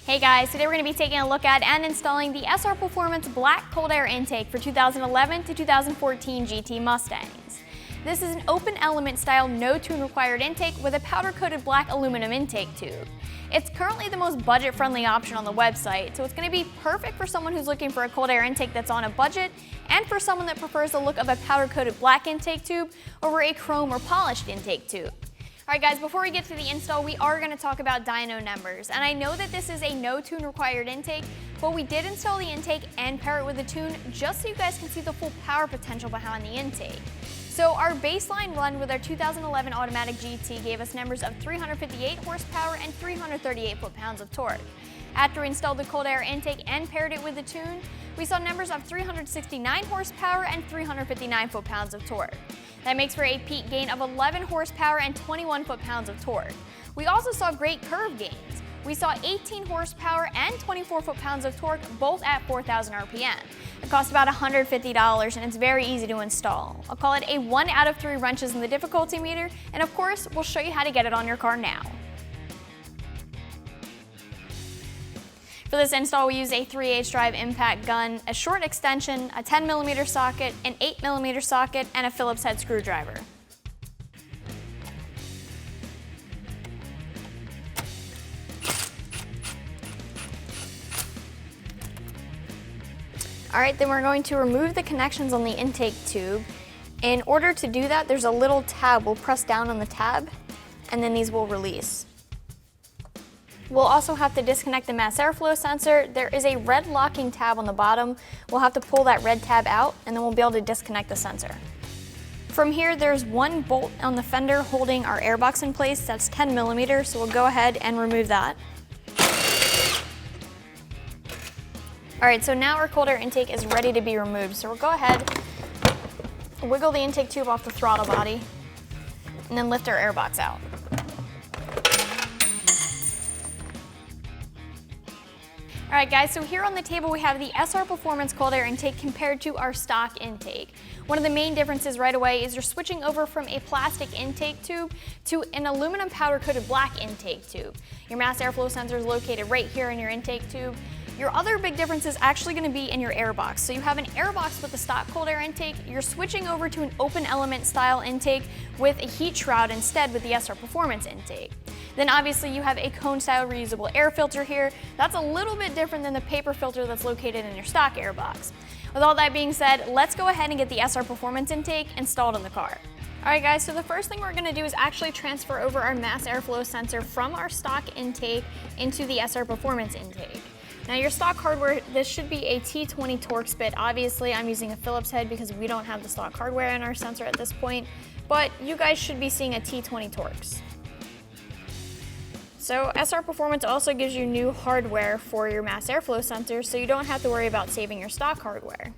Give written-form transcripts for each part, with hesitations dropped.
Hey guys, today we're going to be taking a look at and installing the SR Performance Black Cold Air Intake for 2011 to 2014 GT Mustangs. This is an open element style, no tune required intake with a powder coated black aluminum intake tube. It's currently the most budget friendly option on the website, so it's going to be perfect for someone who's looking for a cold air intake that's on a budget and for someone that prefers the look of a powder coated black intake tube over a chrome or polished intake tube. Alright guys, before we get to the install, we are going to talk about dyno numbers. And I know that this is a no tune required intake, but we did install the intake and pair it with a tune just so you guys can see the full power potential behind the intake. So our baseline run with our 2011 automatic GT gave us numbers of 358 horsepower and 338 foot-pounds of torque. After we installed the cold air intake and paired it with the tune, we saw numbers of 369 horsepower and 359 foot-pounds of torque. That makes for a peak gain of 11 horsepower and 21 foot-pounds of torque. We also saw great curve gains. We saw 18 horsepower and 24 foot-pounds of torque, both at 4,000 RPM. It costs about $150 and it's very easy to install. I'll call it a 1 out of 3 wrenches in the difficulty meter, and of course, we'll show you how to get it on your car now. For this install, we use a 3/8 drive impact gun, a short extension, a 10mm socket, an 8mm socket, and a Phillips head screwdriver. Alright, then we're going to remove the connections on the intake tube. In order to do that, there's a little tab. We'll press down on the tab, and then these will release. We'll also have to disconnect the mass airflow sensor. There is a red locking tab on the bottom. We'll have to pull that red tab out, and then we'll be able to disconnect the sensor. From here, there's one bolt on the fender holding our airbox in place. That's 10mm, so we'll go ahead and remove that. Alright, so now our cold air intake is ready to be removed. So we'll go ahead, wiggle the intake tube off the throttle body, and then lift our airbox out. Alright guys, so here on the table we have the SR Performance Cold Air Intake compared to our stock intake. One of the main differences right away is you're switching over from a plastic intake tube to an aluminum powder coated black intake tube. Your mass airflow sensor is located right here in your intake tube. Your other big difference is actually going to be in your airbox. So you have an airbox with the stock cold air intake, you're switching over to an open element style intake with a heat shroud instead with the SR Performance intake. Then obviously you have a cone style reusable air filter here. That's a little bit different than the paper filter that's located in your stock airbox. With all that being said, let's go ahead and get the SR Performance intake installed in the car. Alright guys, so the first thing we're going to do is actually transfer over our mass airflow sensor from our stock intake into the SR Performance intake. Now your stock hardware, this should be a T20 Torx bit. Obviously I'm using a Phillips head because we don't have the stock hardware in our sensor at this point, but you guys should be seeing a T20 Torx. So SR Performance also gives you new hardware for your mass airflow sensor, so you don't have to worry about saving your stock hardware.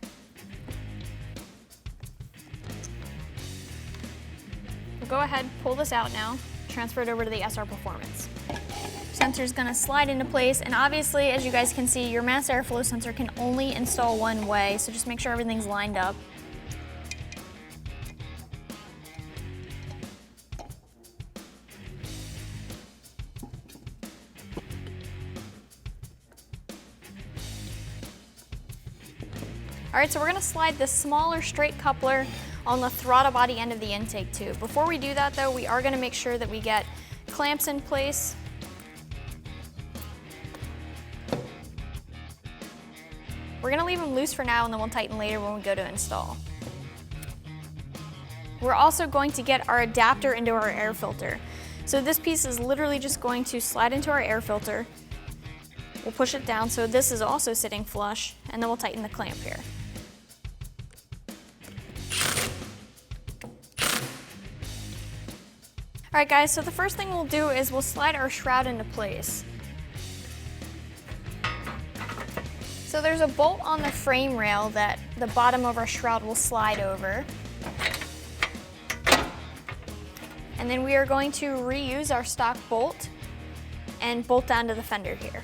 We'll go ahead, pull this out now, transfer it over to the SR Performance. Sensor is going to slide into place, and obviously, as you guys can see, your mass airflow sensor can only install one way, so just make sure everything's lined up. Alright, so we're going to slide this smaller straight coupler on the throttle body end of the intake tube. Before we do that though, we are going to make sure that we get clamps in place. We're going to leave them loose for now and then we'll tighten later when we go to install. We're also going to get our adapter into our air filter. So this piece is literally just going to slide into our air filter. We'll push it down so this is also sitting flush, and then we'll tighten the clamp here. Alright guys, so the first thing we'll do is we'll slide our shroud into place. So there's a bolt on the frame rail that the bottom of our shroud will slide over. And then we are going to reuse our stock bolt and bolt down to the fender here.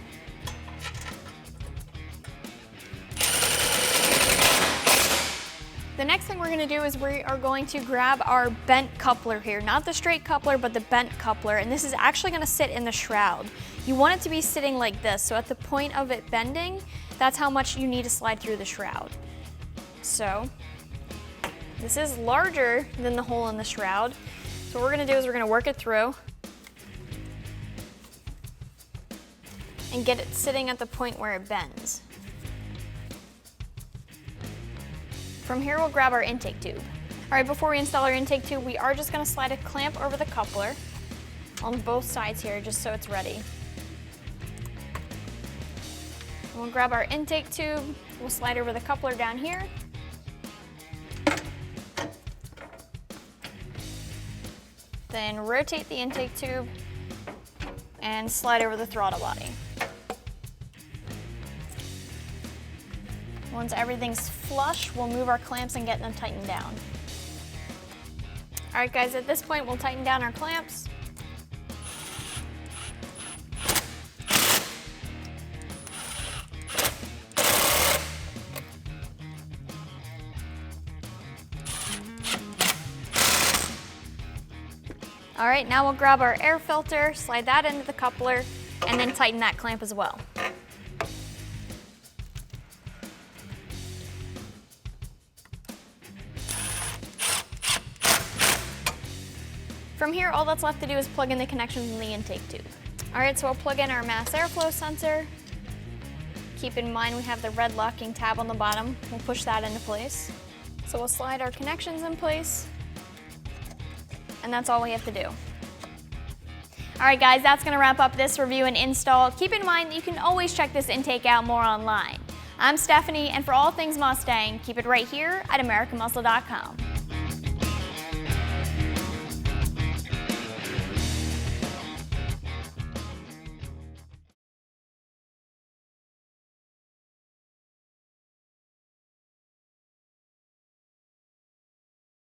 The next thing we're going to do is we are going to grab our bent coupler here, not the straight coupler, but the bent coupler, and this is actually going to sit in the shroud. You want it to be sitting like this, so at the point of it bending, that's how much you need to slide through the shroud. So, this is larger than the hole in the shroud. So what we're gonna do is we're gonna work it through and get it sitting at the point where it bends. From here, we'll grab our intake tube. All right, before we install our intake tube, we are just gonna slide a clamp over the coupler on both sides here, just so it's ready. And we'll grab our intake tube, we'll slide over the coupler down here. Then rotate the intake tube and slide over the throttle body. Once everything's flush, we'll move our clamps and get them tightened down. All right, guys, at this point, we'll tighten down our clamps. All right, now we'll grab our air filter, slide that into the coupler, and then tighten that clamp as well. From here, all that's left to do is plug in the connections in the intake tube. All right, so we'll plug in our mass airflow sensor. Keep in mind we have the red locking tab on the bottom. We'll push that into place. So we'll slide our connections in place, and that's all we have to do. All right, guys, that's gonna wrap up this review and install. Keep in mind that you can always check this intake out more online. I'm Stephanie, and for all things Mustang, keep it right here at AmericanMuscle.com.